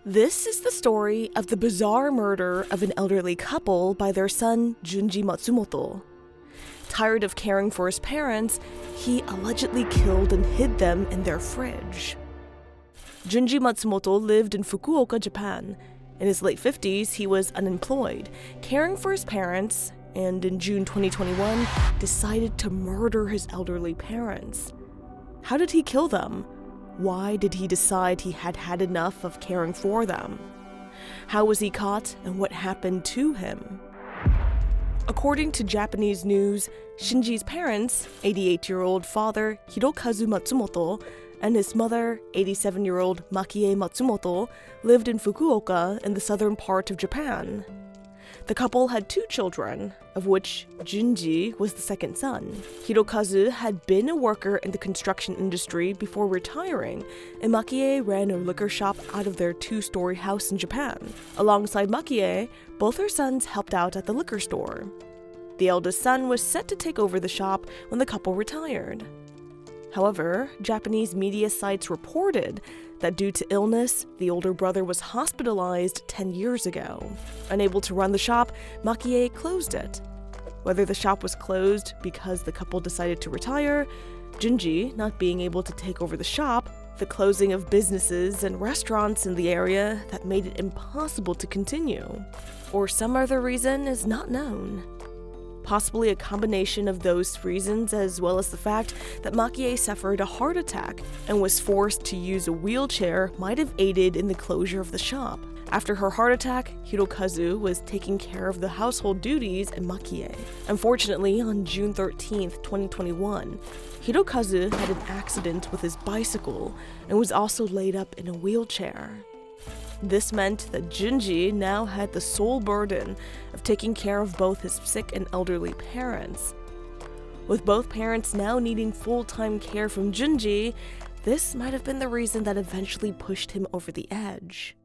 This is the story of the bizarre murder of an elderly couple by their son, Junji Matsumoto. Tired of caring for his parents, he allegedly killed and hid them in their fridge. Junji Matsumoto lived in Fukuoka, Japan. In his late 50s, he was unemployed, caring for his parents, and in June 2021, decided to murder his elderly parents. How did he kill them? Why did he decide he had had enough of caring for them? How was he caught, and what happened to him? According to Japanese news, Shinji's parents, 88-year-old father Hirokazu Matsumoto, and his mother, 87-year-old Makie Matsumoto, lived in Fukuoka in the southern part of Japan. The couple had 2 children, of which Junji was the second son. Hirokazu had been a worker in the construction industry before retiring, and Makie ran a liquor shop out of their 2-story house in Japan. Alongside Makie, both her sons helped out at the liquor store. The eldest son was set to take over the shop when the couple retired. However, Japanese media sites reported that due to illness, the older brother was hospitalized 10 years ago. Unable to run the shop, Makie closed it. Whether the shop was closed because the couple decided to retire, Junji not being able to take over the shop, the closing of businesses and restaurants in the area that made it impossible to continue, or some other reason is not known. Possibly a combination of those reasons, as well as the fact that Makie suffered a heart attack and was forced to use a wheelchair, might have aided in the closure of the shop. After her heart attack, Hirokazu was taking care of the household duties and Makie. Unfortunately, on June 13, 2021, Hirokazu had an accident with his bicycle and was also laid up in a wheelchair. This meant that Junji now had the sole burden of taking care of both his sick and elderly parents. With both parents now needing full-time care from Junji, this might have been the reason that eventually pushed him over the edge.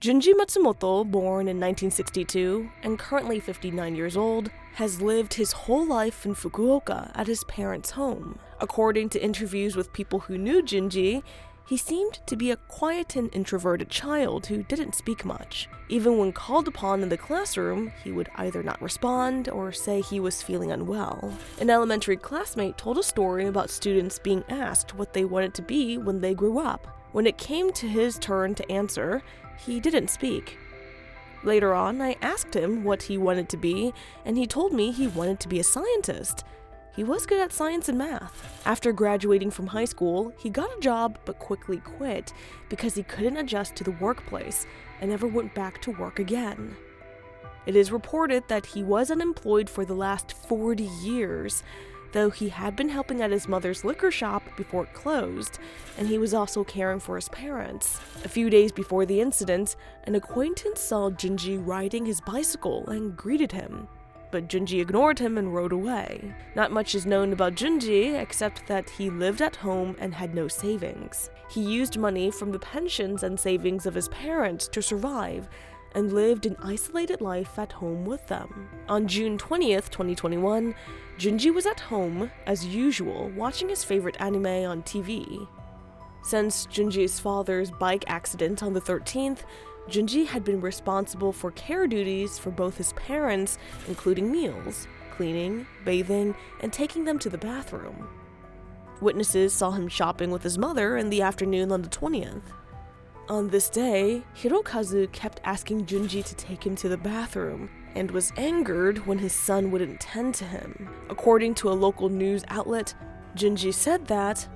Junji Matsumoto, born in 1962 and currently 59 years old, has lived his whole life in Fukuoka at his parents' home. According to interviews with people who knew Junji, he seemed to be a quiet and introverted child who didn't speak much. Even when called upon in the classroom, he would either not respond or say he was feeling unwell. An elementary classmate told a story about students being asked what they wanted to be when they grew up. When it came to his turn to answer, he didn't speak. Later on, I asked him what he wanted to be, and he told me he wanted to be a scientist. He was good at science and math. After graduating from high school, he got a job but quickly quit because he couldn't adjust to the workplace and never went back to work again. It is reported that he was unemployed for the last 40 years, though he had been helping at his mother's liquor shop before it closed, and he was also caring for his parents. A few days before the incident, an acquaintance saw Junji riding his bicycle and greeted him. But Junji ignored him and rode away. Not much is known about Junji except that he lived at home and had no savings. He used money from the pensions and savings of his parents to survive and lived an isolated life at home with them. On June 20th, 2021, Junji was at home, as usual, watching his favorite anime on TV. Since Junji's father's bike accident on the 13th, Junji had been responsible for care duties for both his parents, including meals, cleaning, bathing, and taking them to the bathroom. Witnesses saw him shopping with his mother in the afternoon on the 20th. On this day, Hirokazu kept asking Junji to take him to the bathroom, and was angered when his son wouldn't tend to him. According to a local news outlet, Junji said that,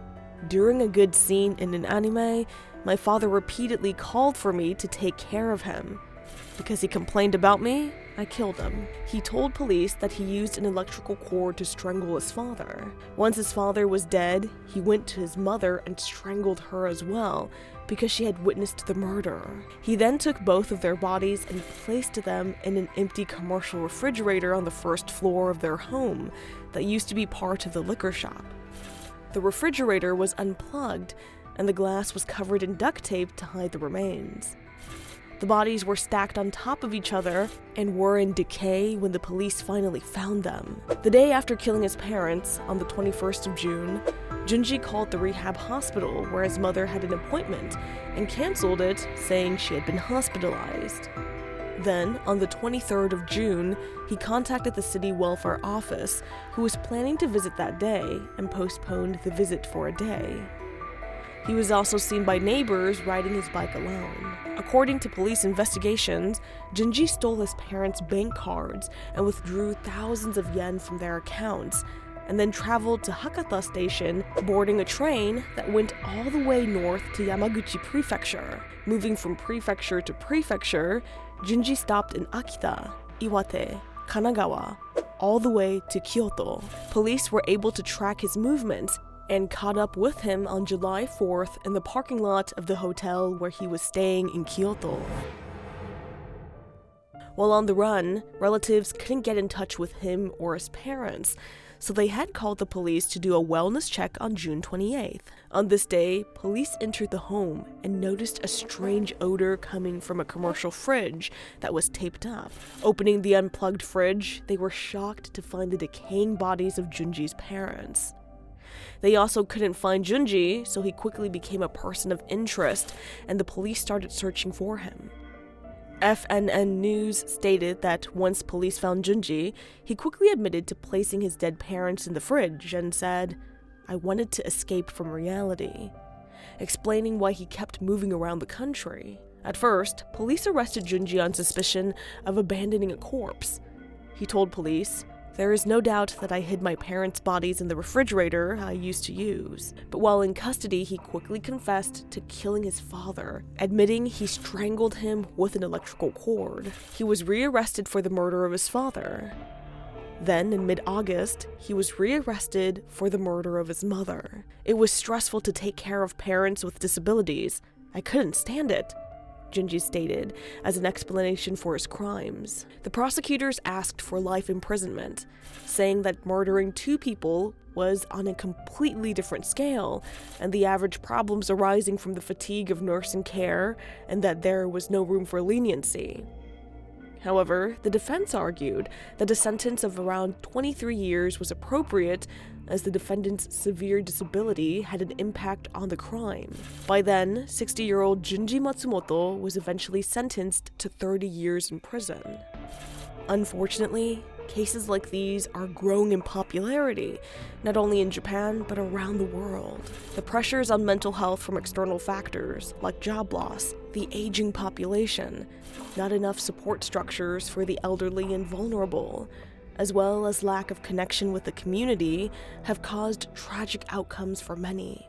"During a good scene in an anime, my father repeatedly called for me to take care of him. Because he complained about me, I killed him." He told police that he used an electrical cord to strangle his father. Once his father was dead, he went to his mother and strangled her as well, because she had witnessed the murder. He then took both of their bodies and placed them in an empty commercial refrigerator on the first floor of their home that used to be part of the liquor shop. The refrigerator was unplugged, and the glass was covered in duct tape to hide the remains. The bodies were stacked on top of each other and were in decay when the police finally found them. The day after killing his parents, on the 21st of June, Junji called the rehab hospital where his mother had an appointment and canceled it, saying she had been hospitalized. Then, on the 23rd of June, he contacted the city welfare office, who was planning to visit that day, and postponed the visit for a day. He was also seen by neighbors riding his bike alone. According to police investigations, Junji stole his parents' bank cards and withdrew thousands of yen from their accounts, and then traveled to Hakata Station, boarding a train that went all the way north to Yamaguchi Prefecture. Moving from prefecture to prefecture, Junji stopped in Akita, Iwate, Kanagawa, all the way to Kyoto. Police were able to track his movements and caught up with him on July 4th in the parking lot of the hotel where he was staying in Kyoto. While on the run, relatives couldn't get in touch with him or his parents, so they had called the police to do a wellness check on June 28th. On this day, police entered the home and noticed a strange odor coming from a commercial fridge that was taped up. Opening the unplugged fridge, they were shocked to find the decaying bodies of Junji's parents. They also couldn't find Junji, so he quickly became a person of interest, and the police started searching for him. FNN News stated that once police found Junji, he quickly admitted to placing his dead parents in the fridge and said, "I wanted to escape from reality," explaining why he kept moving around the country. At first, police arrested Junji on suspicion of abandoning a corpse. He told police, "There is no doubt that I hid my parents' bodies in the refrigerator I used to use." But while in custody, he quickly confessed to killing his father, admitting he strangled him with an electrical cord. He was rearrested for the murder of his father. Then, in mid-August, he was rearrested for the murder of his mother. "It was stressful to take care of parents with disabilities. I couldn't stand it," Junji stated, as an explanation for his crimes. The prosecutors asked for life imprisonment, saying that murdering two people was on a completely different scale, and the average problems arising from the fatigue of nursing care, and that there was no room for leniency. However, the defense argued that a sentence of around 23 years was appropriate, as the defendant's severe disability had an impact on the crime. By then, 60-year-old Junji Matsumoto was eventually sentenced to 30 years in prison. Unfortunately, cases like these are growing in popularity, not only in Japan, but around the world. The pressures on mental health from external factors, like job loss, the aging population, not enough support structures for the elderly and vulnerable, as well as lack of connection with the community, have caused tragic outcomes for many.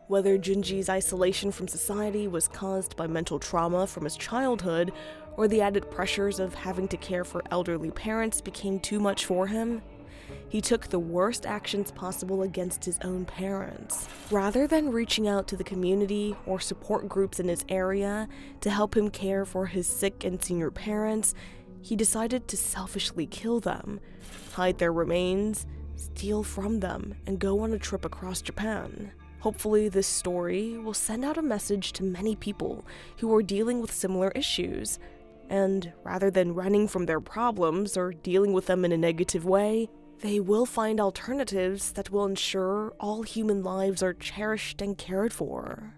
Whether Junji's isolation from society was caused by mental trauma from his childhood, or the added pressures of having to care for elderly parents became too much for him, he took the worst actions possible against his own parents. Rather than reaching out to the community or support groups in his area to help him care for his sick and senior parents, he decided to selfishly kill them, hide their remains, steal from them, and go on a trip across Japan. Hopefully, this story will send out a message to many people who are dealing with similar issues, and rather than running from their problems or dealing with them in a negative way, they will find alternatives that will ensure all human lives are cherished and cared for.